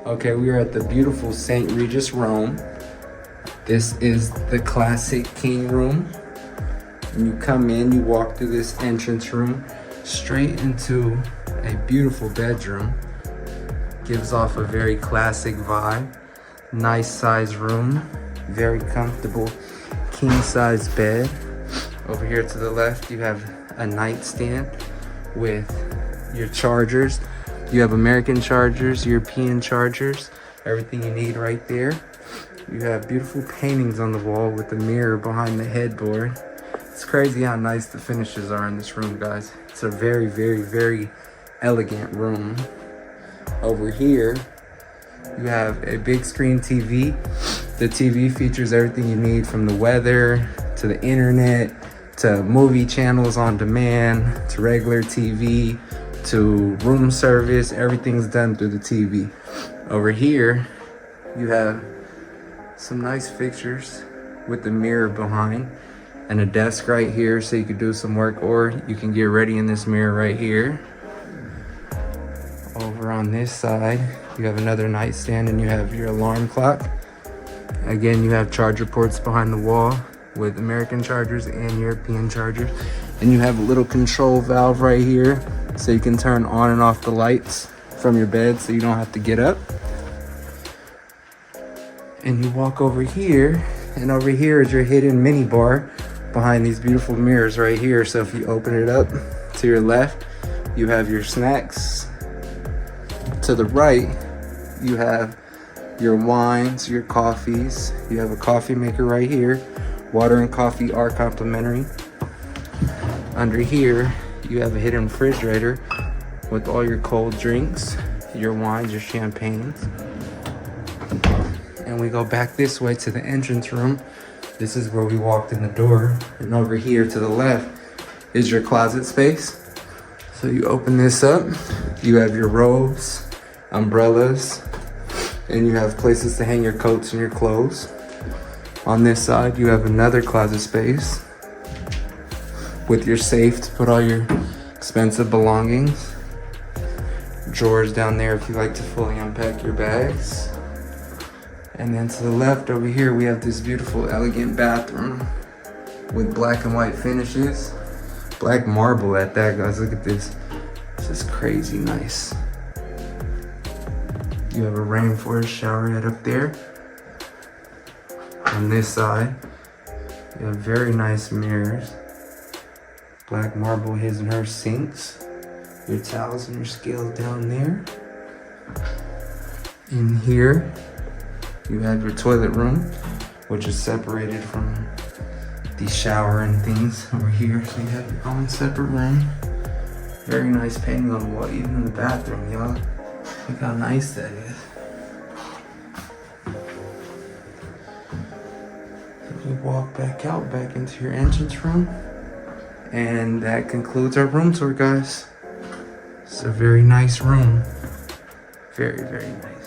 Okay, we are at the beautiful St. Regis Rome. This is the classic king room. When you come in, you walk through this entrance room straight into a beautiful bedroom. Gives off a very classic vibe. Nice size room, very comfortable king size bed. Over here to the left, you have a nightstand with your chargers. You have American chargers, European chargers, everything you need right there. You have beautiful paintings on the wall with a mirror behind the headboard. It's crazy how nice the finishes are in this room, guys. It's a very, very, very elegant room. Over here, you have a big screen TV. The TV features everything you need, from the weather to the internet to movie channels on demand to regular TV to room service. Everything's done through the TV. Over here, you have some nice fixtures with the mirror behind and a desk right here so you can do some work, or you can get ready in this mirror right here. Over on this side, you have another nightstand and you have your alarm clock. Again, you have charger ports behind the wall with American chargers and European chargers. And you have a little control valve right here so you can turn on and off the lights from your bed so you don't have to get up. And you walk over here, and over here is your hidden mini bar behind these beautiful mirrors right here. So if you open it up to your left, you have your snacks. To the right, you have your wines, your coffees. You have a coffee maker right here. Water and coffee are complimentary. Under here, you have a hidden refrigerator with all your cold drinks, your wines, your champagnes. And we go back this way to the entrance room. This is where we walked in the door. And over here to the left is your closet space. So you open this up, you have your robes, umbrellas, and you have places to hang your coats and your clothes. On this side, you have another closet space with your safe to put all your expensive belongings. Drawers down there if you like to fully unpack your bags. And then to the left over here, we have this beautiful, elegant bathroom with black and white finishes. Black marble at that, guys. Look at this. This is crazy nice. You have a rainforest shower head up there. On this side, you have very nice mirrors. Black marble his and her sinks. Your towels and your scales down there. In here, you have your toilet room, which is separated from the shower and things over here. So you have your own separate room. Very nice painting on the wall, even in the bathroom, y'all. Look how nice that is. You walk back out, back into your entrance room. And that concludes our room tour, guys. It's a very nice room. Very, very nice.